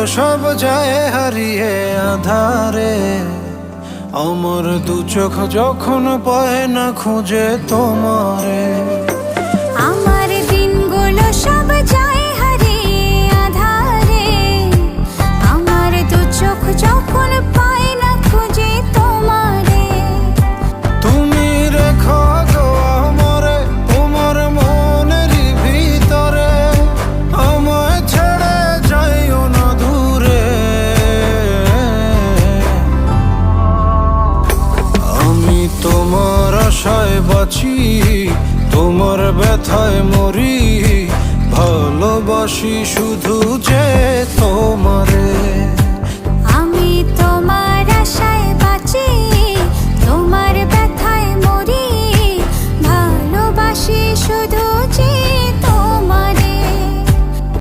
সব যায় হারিয়ে আধারে, আমার দু চোখ যখন পায় না খুঁজে তোমারে। আমার দিনগুলো সব যায় হারিয়ে আধারে, আমার দু চোখ যখন পায় না খুঁজে তোমারে। তুমি রেখো গো আমারে তোমার মনের ভিতরে, আমায় ছেড়ে যাইও না দূরে। আমি তোমার আশায় বাঁচি, তোমার ব্যথায় মরি, ভালোবাসি শুধু যে তোমার।